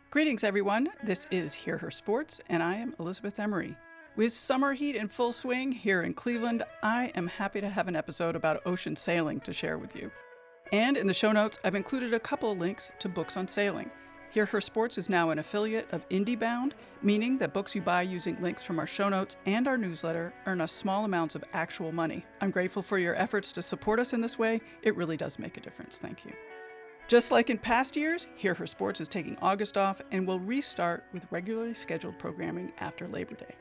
Greetings, everyone. This is Hear Her Sports, and I am Elizabeth Emery. With summer heat in full swing here in Cleveland, I am happy to have an episode about ocean sailing to share with you. And in the show notes, I've included a couple of links to books on sailing. Hear Her Sports is now an affiliate of IndieBound, meaning that books you buy using links from our show notes and our newsletter earn us small amounts of actual money. I'm grateful for your efforts to support us in this way. It really does make a difference. Thank you. Just like in past years, Hear Her Sports is taking August off and will restart with regularly scheduled programming after Labor Day.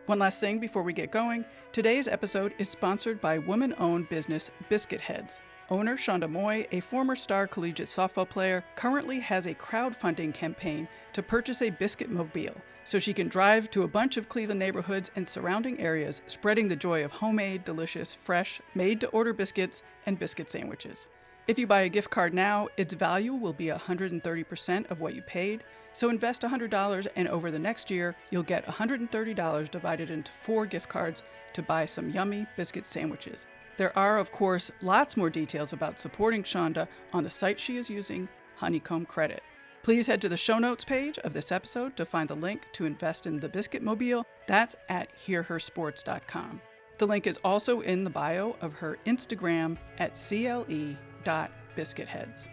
One last thing before we get going, today's episode is sponsored by woman-owned business Biscuit Heads. Owner Shonda Moy, a former star collegiate softball player, currently has a crowdfunding campaign to purchase a biscuit mobile so she can drive to a bunch of Cleveland neighborhoods and surrounding areas, spreading the joy of homemade, delicious, fresh, made-to-order biscuits and biscuit sandwiches. If you buy a gift card now, its value will be 130% of what you paid, so invest $100 and over the next year, you'll get $130 divided into 4 gift cards to buy some yummy biscuit sandwiches. There are, of course, lots more details about supporting Shonda on the site she is using, Honeycomb Credit. Please head to the show notes page of this episode to find the link to invest in the Biscuit Mobile. That's at hearhersports.com. The link is also in the bio of her Instagram at cle.biscuitheads.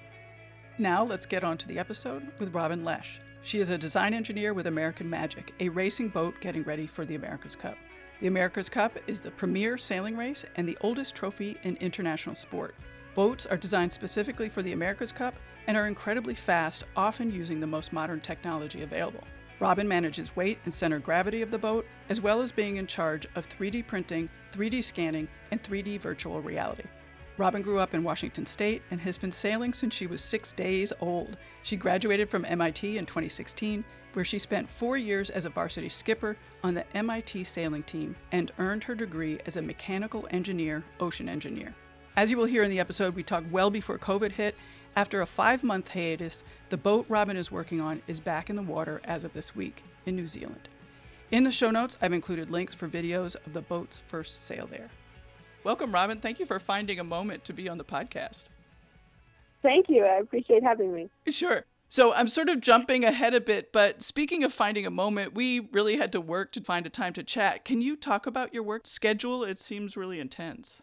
Now let's get on to the episode with Robyn Lesh. She is a design engineer with American Magic, a racing boat getting ready for the America's Cup. The America's Cup is the premier sailing race and the oldest trophy in international sport. Boats are designed specifically for the America's Cup and are incredibly fast, often using the most modern technology available. Robyn manages weight and center of gravity of the boat, as well as being in charge of 3D printing, 3D scanning, and 3D virtual reality. Robyn grew up in Washington State and has been sailing since she was 6 days old. She graduated from MIT in 2016, where she spent 4 years as a varsity skipper on the MIT sailing team and earned her degree as a mechanical engineer, ocean engineer. As you will hear in the episode, we talked well before COVID hit. After a 5-month hiatus, the boat Robyn is working on is back in the water as of this week in New Zealand. In the show notes, I've included links for videos of the boat's first sail there. Welcome, Robyn. Thank you for finding a moment to be on the podcast. Thank you. I appreciate having me. Sure. So I'm sort of jumping ahead a bit, but speaking of finding a moment, we really had to work to find a time to chat. Can you talk about your work schedule? It seems really intense.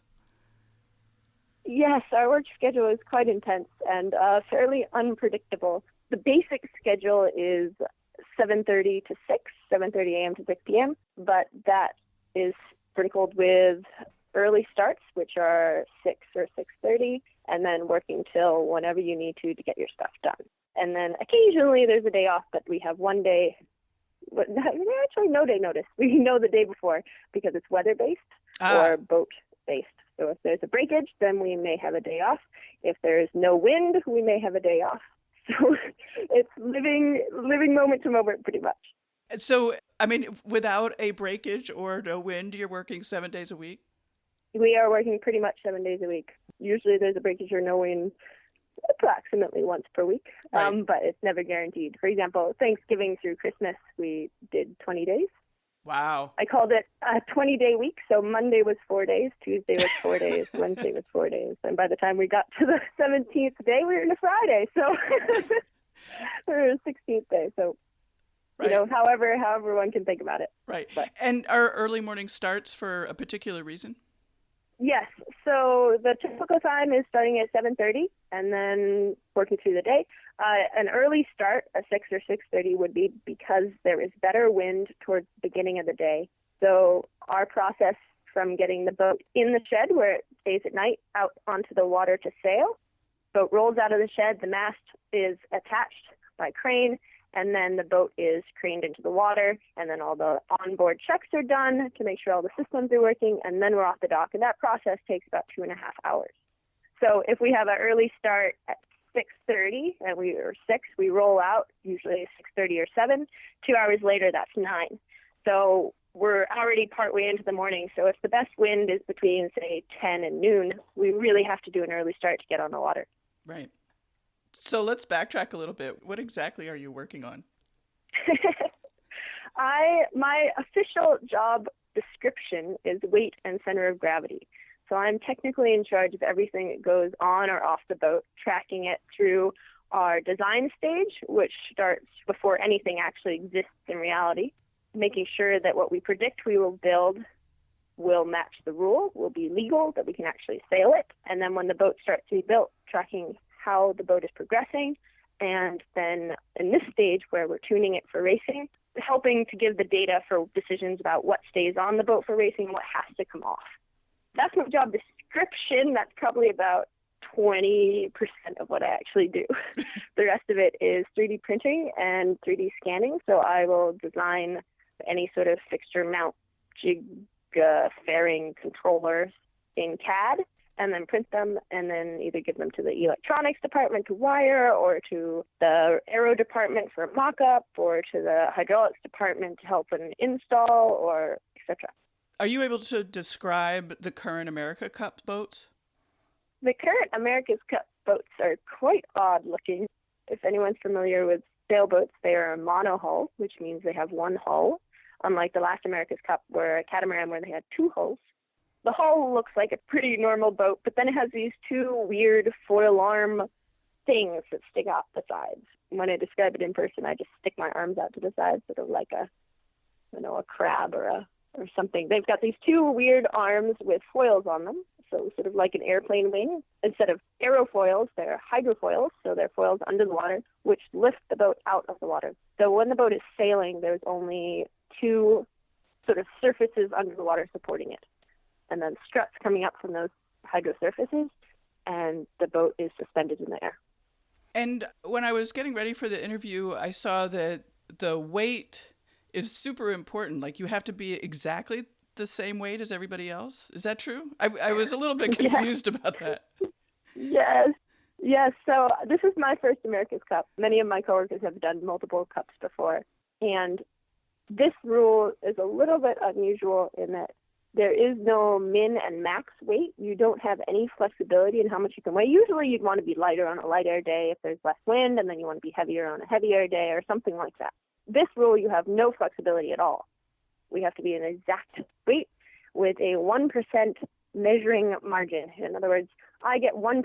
Yes, our work schedule is quite intense and fairly unpredictable. The basic schedule is 7:30 to 6, 7:30 a.m. to 6 p.m., but that is sprinkled with early starts, which are 6 or 6:30, and then working till whenever you need to get your stuff done. And then occasionally there's a day off, but we have one day, actually no day notice. We know the day before because it's weather-based or boat-based. So if there's a breakage, then we may have a day off. If there's no wind, we may have a day off. So it's living moment to moment pretty much. So, I mean, without a breakage or no wind, you're working 7 days a week? We are working pretty much 7 days a week. Usually there's a breakage or no wind approximately once per week, right. But it's never guaranteed. For example, Thanksgiving through Christmas, we did 20 days. Wow. I called it a 20-day week, so Monday was 4 days, Tuesday was 4 days, Wednesday was 4 days. And by the time we got to the 17th day, we were in a Friday, so we were the 16th day. So, right. However one can think about it. Right. But, and are early morning starts for a particular reason? Yes. So the typical time is starting at 7:30 and then working through the day. An early start, a 6 or 6:30, would be because there is better wind towards the beginning of the day. So our process from getting the boat in the shed where it stays at night out onto the water to sail, boat rolls out of the shed, the mast is attached by crane, and then the boat is craned into the water, and then all the onboard checks are done to make sure all the systems are working, and then we're off the dock. And that process takes about 2.5 hours. So if we have an early start at 6:30 and we roll out usually 6:30 or 7. 2 hours later, that's 9. So we're already partway into the morning. So if the best wind is between, say, 10 and noon, we really have to do an early start to get on the water. Right. So let's backtrack a little bit. What exactly are you working on? My official job description is weight and center of gravity. So I'm technically in charge of everything that goes on or off the boat, tracking it through our design stage, which starts before anything actually exists in reality, making sure that what we predict we will build will match the rule, will be legal, that we can actually sail it. And then when the boat starts to be built, tracking how the boat is progressing. And then in this stage where we're tuning it for racing, helping to give the data for decisions about what stays on the boat for racing and what has to come off. That's my job description. That's probably about 20% of what I actually do. The rest of it is 3D printing and 3D scanning. So I will design any sort of fixture mount jig fairing controllers in CAD and then print them and then either give them to the electronics department to wire or to the aero department for a mock-up or to the hydraulics department to help with an install or etc. Are you able to describe the current America Cup boats? The current America's Cup boats are quite odd looking. If anyone's familiar with sailboats, they are a monohull, which means they have one hull, unlike the last America's Cup where a catamaran where they had two hulls. The hull looks like a pretty normal boat, but then it has these two weird foil arm things that stick out the sides. When I describe it in person, I just stick my arms out to the sides, sort of like a crab or something. They've got these two weird arms with foils on them, so sort of like an airplane wing. Instead of aerofoils, they're hydrofoils, so they're foils under the water, which lift the boat out of the water. So when the boat is sailing, there's only two sort of surfaces under the water supporting it, and then struts coming up from those hydro surfaces, and the boat is suspended in the air. And when I was getting ready for the interview, I saw that the weight is super important. Like, you have to be exactly the same weight as everybody else. Is that true? I was a little bit confused about that. Yes. So this is my first America's Cup. Many of my coworkers have done multiple cups before. And this rule is a little bit unusual in that there is no min and max weight. You don't have any flexibility in how much you can weigh. Usually you'd want to be lighter on a lighter day if there's less wind, and then you want to be heavier on a heavier day or something like that. This rule, you have no flexibility at all. We have to be an exact weight with a 1% measuring margin. In other words, I get 1%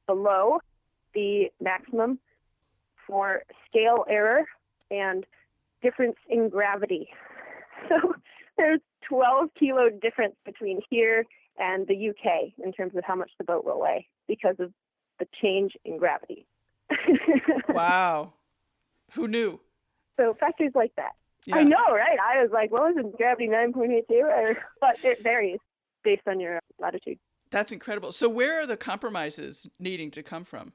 below the maximum for scale error and difference in gravity. So there's 12 kilo difference between here and the UK in terms of how much the boat will weigh because of the change in gravity. Wow. Who knew? So factors like that. Yeah. I know, right? I was like, well, isn't gravity 9.82? But it varies based on your latitude. That's incredible. So where are the compromises needing to come from?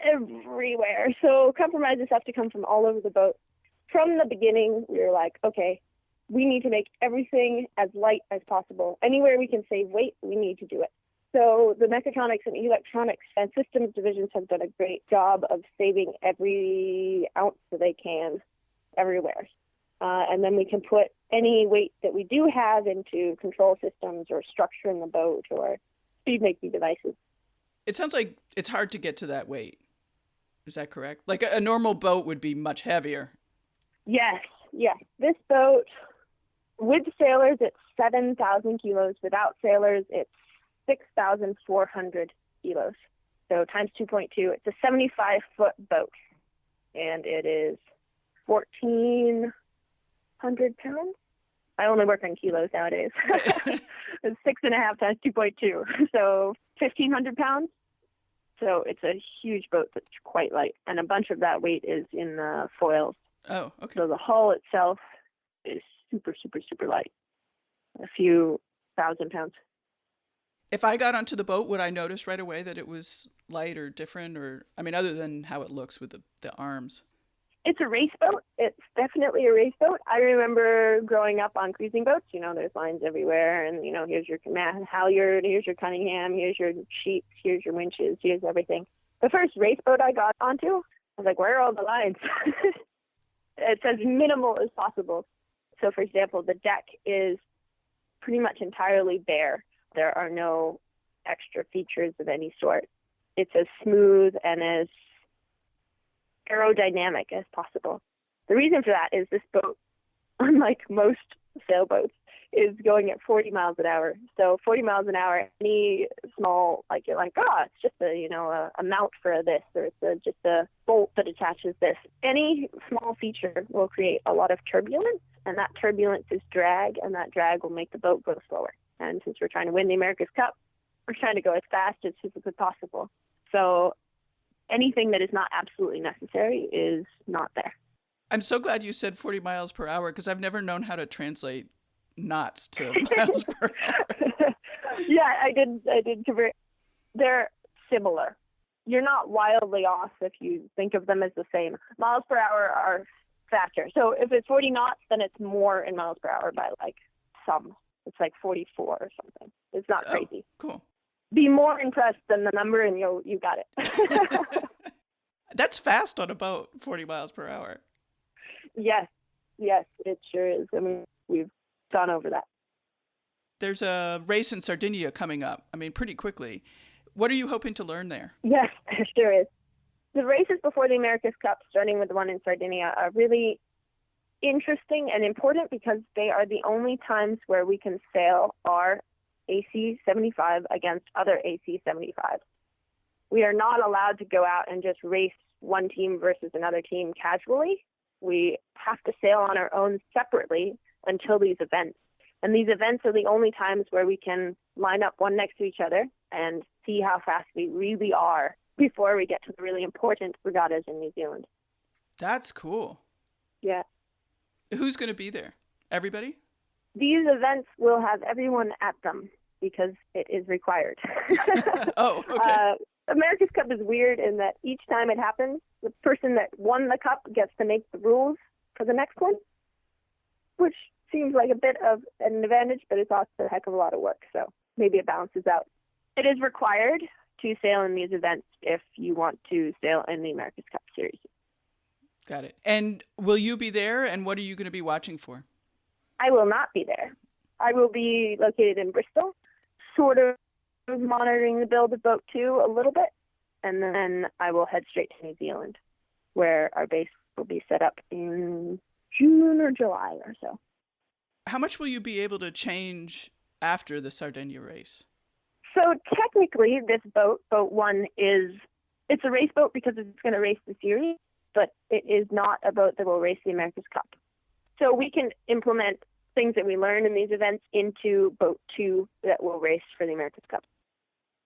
Everywhere. So compromises have to come from all over the boat. From the beginning, we were like, okay, we need to make everything as light as possible. Anywhere we can save weight, we need to do it. So the mechatronics and electronics and systems divisions have done a great job of saving every ounce that they can everywhere. And then we can put any weight that we do have into control systems or structure in the boat or speed-making devices. It sounds like it's hard to get to that weight. Is that correct? Like a normal boat would be much heavier. Yes. This boat, with sailors, it's 7,000 kilos. Without sailors, it's 6,400 kilos. So times 2.2, it's a 75-foot boat. And it is 1,400 pounds. I only work on kilos nowadays. It's 6.5 times 2.2. So 1,500 pounds. So it's a huge boat that's quite light. And a bunch of that weight is in the foils. Oh, okay. So the hull itself is super, super, super light. A few thousand pounds. If I got onto the boat, would I notice right away that it was light or different? Or, I mean, other than how it looks with the arms? It's a race boat. It's definitely a race boat. I remember growing up on cruising boats. There's lines everywhere. And, here's your halyard, here's your Cunningham, here's your sheets, here's your winches, here's everything. The first race boat I got onto, I was like, where are all the lines? It's as minimal as possible. So, for example, the deck is pretty much entirely bare. There are no extra features of any sort. It's as smooth and as aerodynamic as possible. The reason for that is this boat, unlike most sailboats, is going at 40 miles an hour. So 40 miles an hour, any small, like you're like, oh, it's just a mount for this, or it's just a bolt that attaches this. Any small feature will create a lot of turbulence, and that turbulence is drag, and that drag will make the boat go slower. And since we're trying to win the America's Cup, we're trying to go as fast as physically possible. So anything that is not absolutely necessary is not there. I'm so glad you said 40 miles per hour, because I've never known how to translate knots to miles per hour. Yeah, I did convert. They're similar. You're not wildly off if you think of them as the same. Miles per hour are faster. So if it's 40 knots, then it's more in miles per hour by like some. It's like 44 or something. It's not crazy. Cool. Be more impressed than the number, and you got it. That's fast on a boat, 40 miles per hour. Yes, it sure is. I mean, we've gone over that. There's a race in Sardinia coming up, pretty quickly. What are you hoping to learn there? Yes, there sure is. The races before the America's Cup, starting with the one in Sardinia, are really interesting and important because they are the only times where we can sail our AC 75 against other AC 75s. We are not allowed to go out and just race one team versus another team casually. We have to sail on our own separately until these events. And these events are the only times where we can line up one next to each other and see how fast we really are before we get to the really important regattas in New Zealand. That's cool. Yeah. Who's going to be there? Everybody? These events will have everyone at them because it is required. Oh, okay. America's Cup is weird in that each time it happens, the person that won the cup gets to make the rules for the next one, which seems like a bit of an advantage, but it's also a heck of a lot of work, so maybe it balances out. It is required to sail in these events if you want to sail in the America's Cup Series. Got it. And will you be there, and what are you going to be watching for? I will not be there. I will be located in Bristol, sort of monitoring the build of Boat 2 a little bit, and then I will head straight to New Zealand, where our base will be set up in June or July or so. How much will you be able to change after the Sardinia race? So technically, this boat, Boat 1, it's a race boat because it's going to race the series, but it is not a boat that will race the America's Cup. So we can implement things that we learn in these events into Boat 2 that will race for the America's Cup.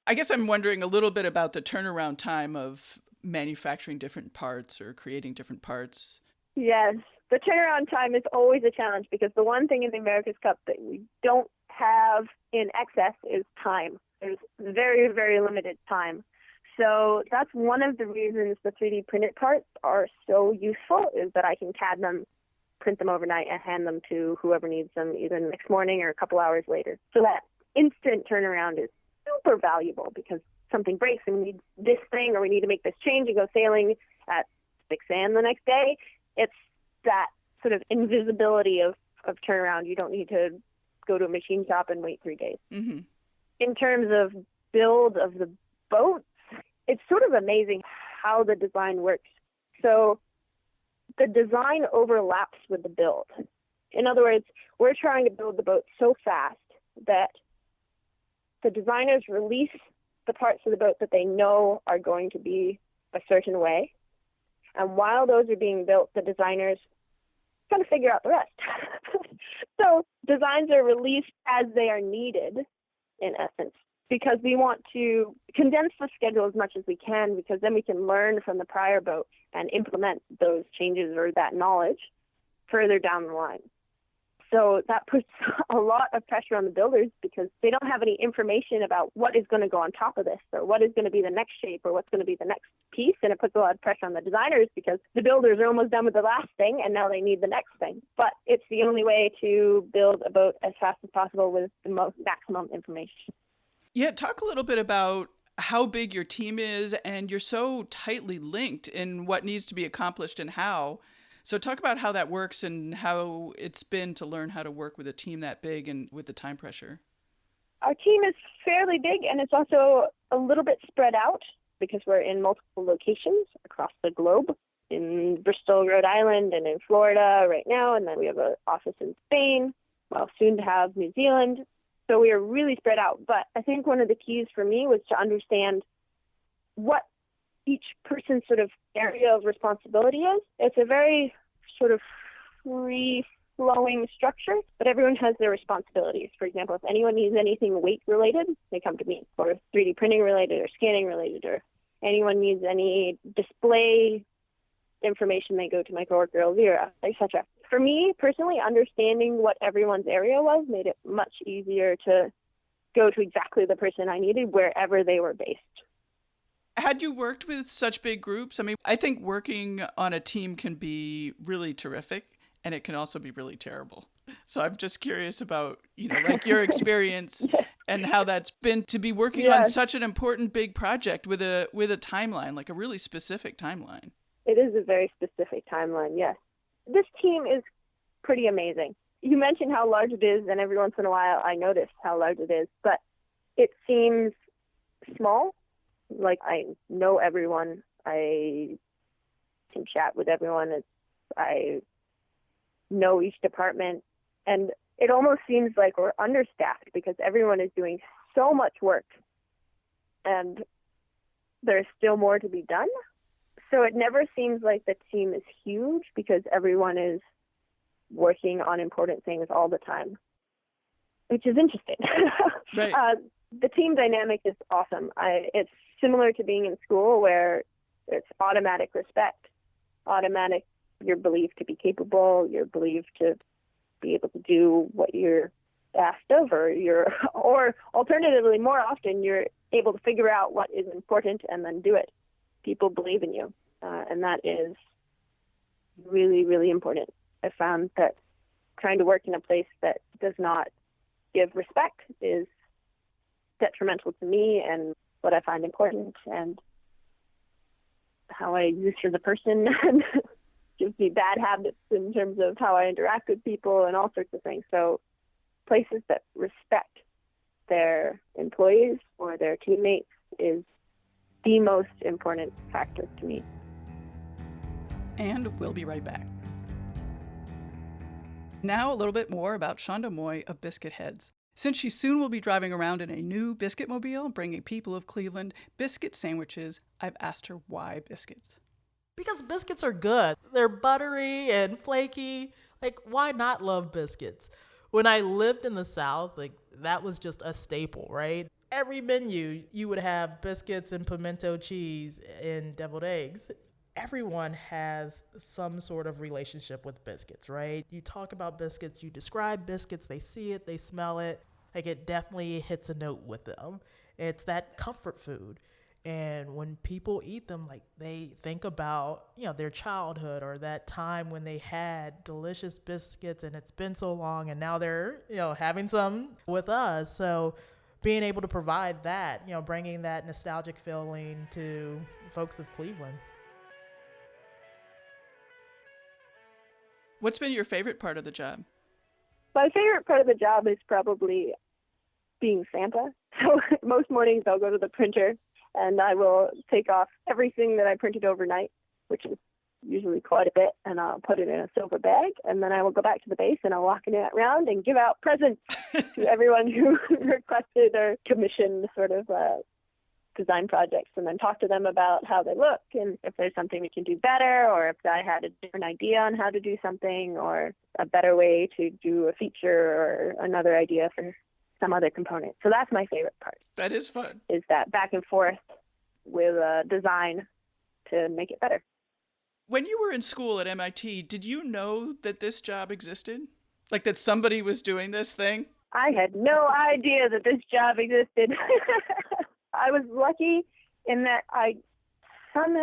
I guess I'm wondering a little bit about the turnaround time of manufacturing different parts or creating different parts. Yes, the turnaround time is always a challenge because the one thing in the America's Cup that we don't have in excess is time. There's very, very limited time. So that's one of the reasons the 3D printed parts are so useful, is that I can CAD them, print them overnight, and hand them to whoever needs them either the next morning or a couple hours later. So that instant turnaround is super valuable because something breaks and we need this thing, or we need to make this change and go sailing at 6 a.m. the next day. It's that sort of invisibility of turnaround. You don't need to go to a machine shop and wait 3 days. Mm-hmm. In terms of build of the boats, it's sort of amazing how the design works. So the design overlaps with the build. In other words, we're trying to build the boat so fast that the designers release the parts of the boat that they know are going to be a certain way. And while those are being built, the designers kind of figure out the rest. So designs are released as they are needed, in essence, because we want to condense the schedule as much as we can, because then we can learn from the prior boat and implement those changes or that knowledge further down the line. So that puts a lot of pressure on the builders because they don't have any information about what is going to go on top of this, or what is going to be the next shape, or what's going to be the next piece. And it puts a lot of pressure on the designers because the builders are almost done with the last thing and now they need the next thing. But it's the only way to build a boat as fast as possible with the most maximum information. Yeah, talk a little bit about how big your team is, and you're so tightly linked in what needs to be accomplished and how. So talk about how that works and how it's been to learn how to work with a team that big and with the time pressure. Our team is fairly big, and it's also a little bit spread out because we're in multiple locations across the globe, in Bristol, Rhode Island, and in Florida right now, and then we have an office in Spain. well, soon to have New Zealand. So we are really spread out. But I think one of the keys for me was to understand what each person's sort of area of responsibility is. It's a very sort of free-flowing structure, but everyone has their responsibilities. For example, if anyone needs anything weight-related, they come to me, or 3D printing-related or scanning-related, or anyone needs any display information, they go to my coworker Elvira, etc. For me, personally, understanding what everyone's area was made it much easier to go to exactly the person I needed wherever they were based. Had you worked with such big groups? I mean, I think working on a team can be really terrific, and it can also be really terrible. So I'm just curious about, like your experience Yes. and how that's been to be working on such an important big project with a timeline, like a really specific timeline. It is a very specific timeline, yes. This team is pretty amazing. You mentioned how large it is, and every once in a while I notice how large it is, but it seems small. Like, I know everyone. I can chat with everyone. I know each department. And it almost seems like we're understaffed because everyone is doing so much work. And there's still more to be done. So it never seems like the team is huge because everyone is working on important things all the time, which is interesting. Right. The team dynamic is awesome. It's similar to being in school where it's automatic respect, automatic, you're believed to be capable, you're believed to be able to do what you're asked of, or alternatively, more often, you're able to figure out what is important and then do it. People believe in you, and that is really, really important. I found that trying to work in a place that does not give respect is detrimental to me and what I find important and how I exist as a person, and gives me bad habits in terms of how I interact with people and all sorts of things. So places that respect their employees or their teammates is the most important factor to me. And we'll be right back. Now a little bit more about Shonda Moy of Biscuit Heads. Since she soon will be driving around in a new biscuit mobile, bringing people of Cleveland biscuit sandwiches, I've asked her why biscuits. Because biscuits are good. They're buttery and flaky. Like, why not love biscuits? When I lived in the South, like, that was just a staple, right? Every menu, you would have biscuits and pimento cheese and deviled eggs. Everyone has some sort of relationship with biscuits, right? You talk about biscuits, you describe biscuits, they see it, they smell it. Like, it definitely hits a note with them. It's that comfort food. And when people eat them, like, they think about, their childhood or that time when they had delicious biscuits and it's been so long and now they're, having some with us. So being able to provide that, bringing that nostalgic feeling to folks of Cleveland. What's been your favorite part of the job? My favorite part of the job is probably being Santa. So most mornings I'll go to the printer and I will take off everything that I printed overnight, which is usually quite a bit, and I'll put it in a silver bag, and then I will go back to the base and I'll walk in that round and give out presents to everyone who requested or commissioned sort of design projects, and then talk to them about how they look and if there's something we can do better, or if I had a different idea on how to do something, or a better way to do a feature, or another idea for some other component. So that's my favorite part. That is fun. Is that back and forth with design to make it better. When you were in school at MIT, did you know that this job existed? Like that somebody was doing this thing? I had no idea that this job existed. I was lucky in that I kind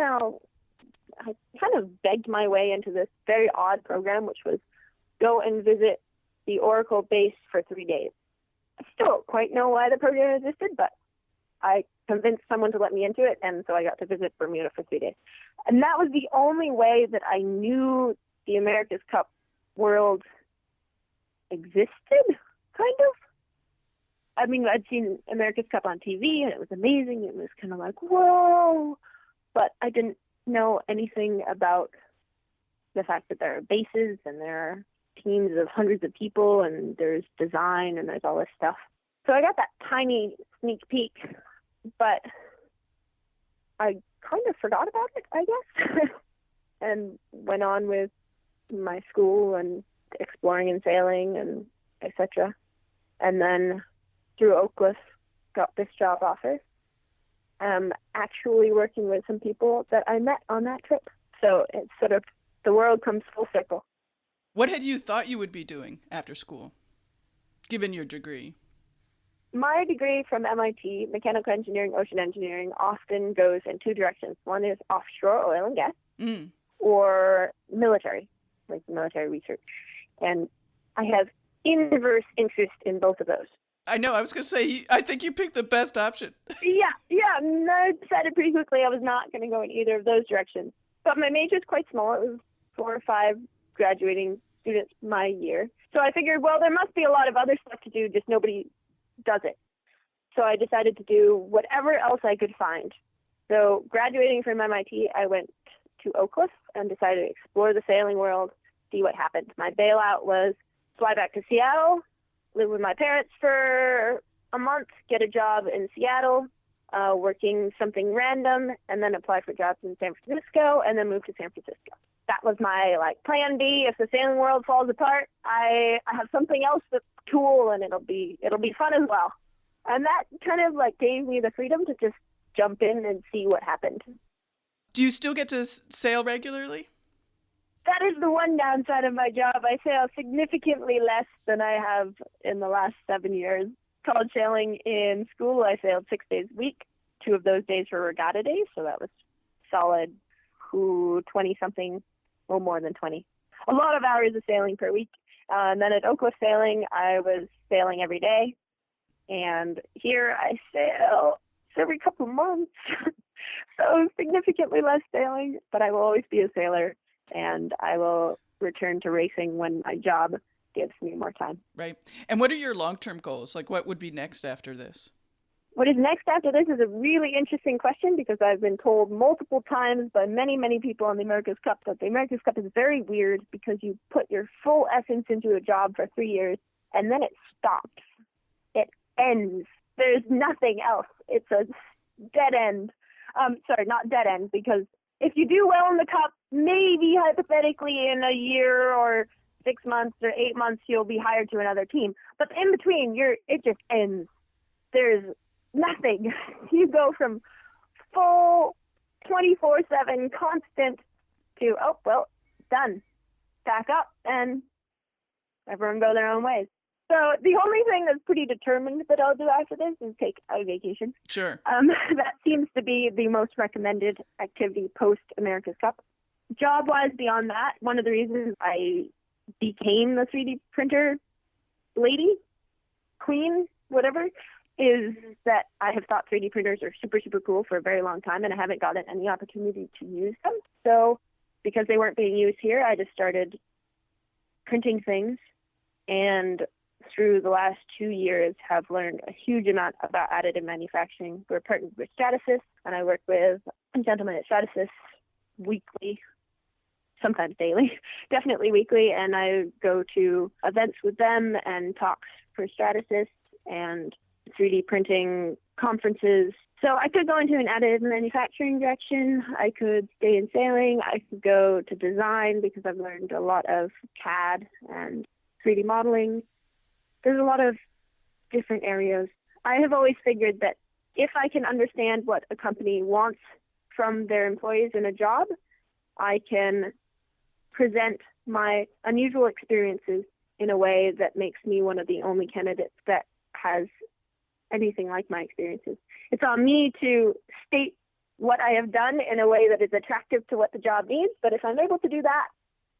of begged my way into this very odd program, which was go and visit the Oracle base for 3 days. I still don't quite know why the program existed, but I convinced someone to let me into it, and so I got to visit Bermuda for 3 days. And that was the only way that I knew the America's Cup world existed, kind of. I mean, I'd seen America's Cup on TV, and it was amazing. It was kind of like, whoa! But I didn't know anything about the fact that there are bases and there are teams of hundreds of people, and there's design, and there's all this stuff. So I got that tiny sneak peek, but I kind of forgot about it, I guess, and went on with my school and exploring and sailing and etc. And then through Oakcliff, got this job offer. Actually working with some people that I met on that trip. So it's sort of, the world comes full circle. What had you thought you would be doing after school, given your degree? My degree from MIT, mechanical engineering, ocean engineering, often goes in two directions. One is offshore oil and gas, or military, like military research. And I have inverse interest in both of those. I know, I was going to say, I think you picked the best option. Yeah. I decided pretty quickly I was not going to go in either of those directions. But my major is quite small. It was 4 or 5 graduating students my year. So I figured, well, there must be a lot of other stuff to do, just nobody does it. So I decided to do whatever else I could find. So graduating from MIT, I went to Oakcliff and decided to explore the sailing world, see what happened. My bailout was fly back to Seattle, live with my parents for a month, get a job in Seattle, working something random, and then apply for jobs in San Francisco, and then move to San Francisco. That was my plan B. If the sailing world falls apart, I have something else that's cool, and it'll be fun as well. And that kind of gave me the freedom to just jump in and see what happened. Do you still get to sail regularly? That is the one downside of my job. I sail significantly less than I have in the last 7 years. College sailing in school, I sailed 6 days a week. 2 of those days were regatta days, so that was solid 20-something, or more than 20. A lot of hours of sailing per week. And then at Oakcliff Sailing, I was sailing every day. And here I sail every couple of months. So significantly less sailing, but I will always be a sailor. And I will return to racing when my job gives me more time. Right. And what are your long-term goals? What would be next after this? What is next after this is a really interesting question, because I've been told multiple times by many, many people on the America's Cup that the America's Cup is very weird because you put your full essence into a job for 3 years and then it stops. It ends. There's nothing else. It's a dead end. Sorry, not dead end, because if you do well in the Cup, maybe hypothetically in a year or 6 months or 8 months, you'll be hired to another team. But in between, it just ends. There's nothing. You go from full 24/7 constant to, oh, well, done. Back up, and everyone go their own ways. So the only thing that's pretty determined that I'll do after this is take a vacation. Sure. That seems to be the most recommended activity post-America's Cup. Job-wise, beyond that, one of the reasons I became the 3D printer lady, queen, whatever, is that I have thought 3D printers are super, super cool for a very long time, and I haven't gotten any opportunity to use them. So because they weren't being used here, I just started printing things, and through the last 2 years have learned a huge amount about additive manufacturing. We're partnered with Stratasys, and I work with a gentleman at Stratasys weekly, sometimes daily, definitely weekly, and I go to events with them and talks for Stratasys and 3D printing conferences. So I could go into an additive manufacturing direction. I could stay in sailing. I could go to design because I've learned a lot of CAD and 3D modeling. There's a lot of different areas. I have always figured that if I can understand what a company wants from their employees in a job, I can present my unusual experiences in a way that makes me one of the only candidates that has anything like my experiences. It's on me to state what I have done in a way that is attractive to what the job needs, but if I'm able to do that,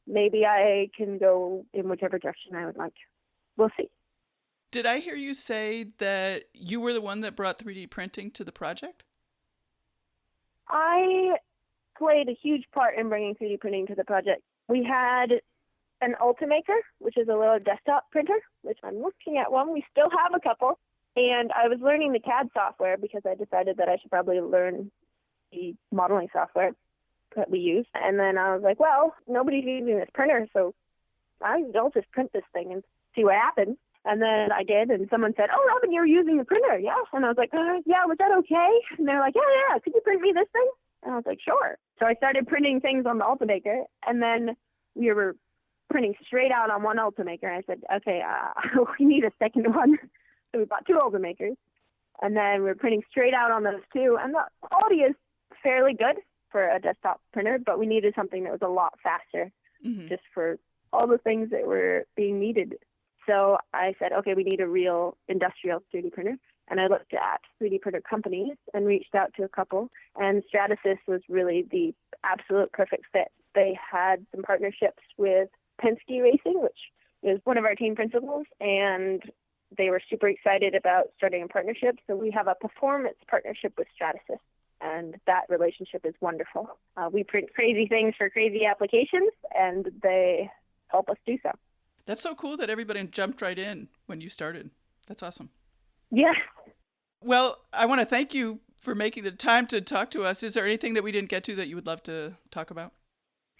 maybe I can go in whichever direction I would like. We'll see. Did I hear you say that you were the one that brought 3D printing to the project? I played a huge part in bringing 3D printing to the project. We had an Ultimaker, which is a little desktop printer, which I'm looking at one. We still have a couple. And I was learning the CAD software because I decided that I should probably learn the modeling software that we use. And then I was like, well, nobody's using this printer, so I'll just print this thing and see what happens. And then I did, and someone said, "Oh, Robyn, you're using the printer, yeah?" And I was like, "Yeah, was that okay?" And they're like, "Yeah, could you print me this thing?" And I was like, "Sure." So I started printing things on the Ultimaker, and then we were printing straight out on one Ultimaker. I said, "Okay, we need a second one." So we bought 2 Ultimakers, and then we were printing straight out on those 2. And the quality is fairly good for a desktop printer, but we needed something that was a lot faster, just for all the things that were being needed. So I said, okay, we need a real industrial 3D printer. And I looked at 3D printer companies and reached out to a couple. And Stratasys was really the absolute perfect fit. They had some partnerships with Penske Racing, which is one of our team principals, and they were super excited about starting a partnership. So we have a performance partnership with Stratasys, and that relationship is wonderful. We print crazy things for crazy applications, and they help us do so. That's so cool that everybody jumped right in when you started. That's awesome. Yeah. Well, I want to thank you for making the time to talk to us. Is there anything that we didn't get to that you would love to talk about?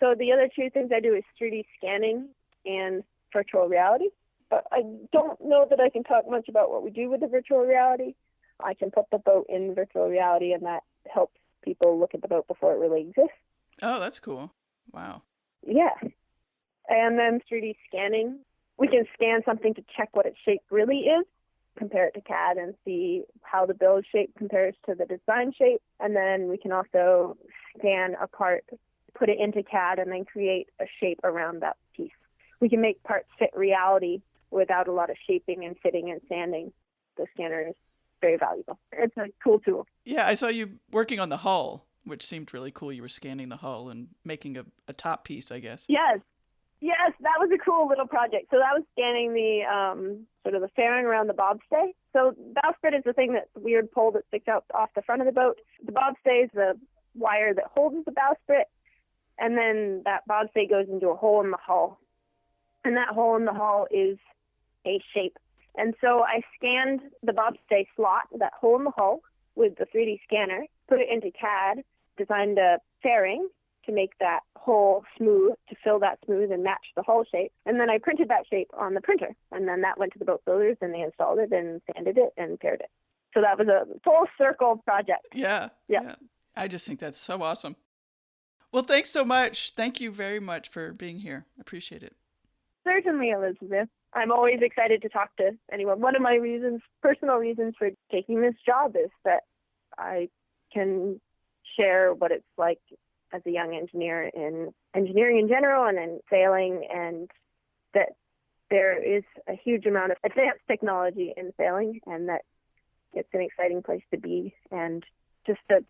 So the other 2 things I do is 3D scanning and virtual reality. But I don't know that I can talk much about what we do with the virtual reality. I can put the boat in virtual reality, and that helps people look at the boat before it really exists. Oh, that's cool. Wow. Yeah. And then 3D scanning, we can scan something to check what its shape really is, compare it to CAD and see how the build shape compares to the design shape. And then we can also scan a part, put it into CAD, and then create a shape around that piece. We can make parts fit reality without a lot of shaping and fitting and sanding. The scanner is very valuable. It's a cool tool. Yeah, I saw you working on the hull, which seemed really cool. You were scanning the hull and making a top piece, I guess. Yes, that was a cool little project. So that was scanning the sort of the fairing around the bobstay. So bowsprit is the thing, that weird pole that sticks out off the front of the boat. The bobstay is the wire that holds the bowsprit, and then that bobstay goes into a hole in the hull. And that hole in the hull is a shape. And so I scanned the bobstay slot, that hole in the hull, with the 3D scanner, put it into CAD, designed a fairing to make that hole smooth, to fill that smooth and match the hull shape. And then I printed that shape on the printer. And then that went to the boat builders, and they installed it and sanded it and paired it. So that was a full circle project. Yeah. I just think that's so awesome. Well, thanks so much. Thank you very much for being here. I appreciate it. Certainly, Elizabeth. I'm always excited to talk to anyone. One of my personal reasons for taking this job is that I can share what it's like as a young engineer in engineering in general and in sailing, and that there is a huge amount of advanced technology in sailing, and that it's an exciting place to be, and just to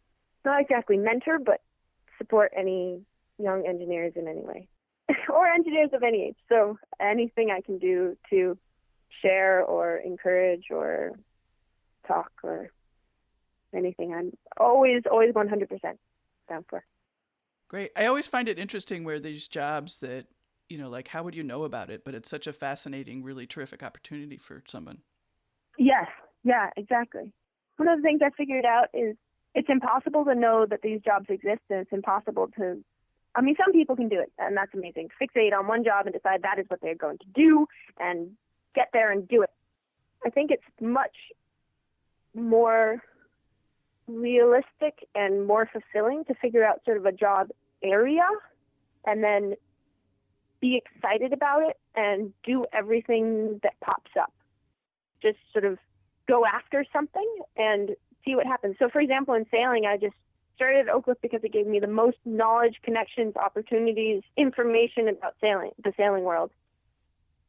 not exactly mentor, but support any young engineers in any way, or engineers of any age. So anything I can do to share or encourage or talk or anything, I'm always 100% down for. Great. I always find it interesting where these jobs that, like, how would you know about it? But it's such a fascinating, really terrific opportunity for someone. Yes. Yeah, exactly. One of the things I figured out is it's impossible to know that these jobs exist, and it's impossible to, some people can do it, and that's amazing. Fixate on one job and decide that is what they're going to do and get there and do it. I think it's much more realistic and more fulfilling to figure out sort of a job area and then be excited about it and do everything that pops up. Just sort of go after something and see what happens. So, for example, in sailing, I just started at Oakland because it gave me the most knowledge, connections, opportunities, information about sailing, the sailing world.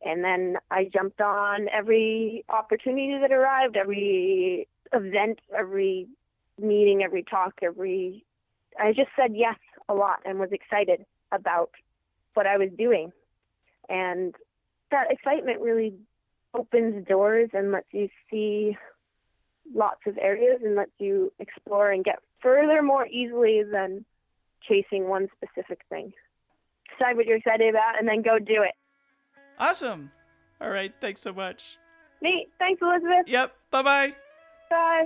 And then I jumped on every opportunity that arrived, every event, every meeting, every talk, I just said yes a lot and was excited about what I was doing. And that excitement really opens doors and lets you see lots of areas and lets you explore and get further more easily than chasing one specific thing. Decide what you're excited about and then go do it. Awesome. All right. Thanks so much. Neat. Thanks, Elizabeth. Yep. Bye-bye. Bye.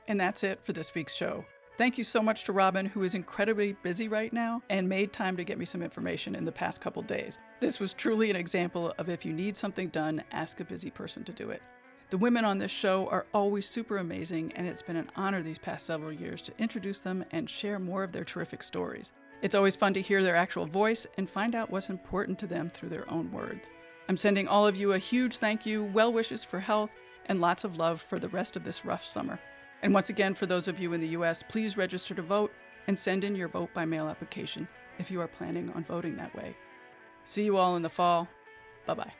And that's it for this week's show. Thank you so much to Robyn, who is incredibly busy right now and made time to get me some information in the past couple days. This was truly an example of if you need something done, ask a busy person to do it. The women on this show are always super amazing, and it's been an honor these past several years to introduce them and share more of their terrific stories. It's always fun to hear their actual voice and find out what's important to them through their own words. I'm sending all of you a huge thank you, well wishes for health, and lots of love for the rest of this rough summer. And once again, for those of you in the U.S., please register to vote and send in your vote by mail application if you are planning on voting that way. See you all in the fall. Bye-bye.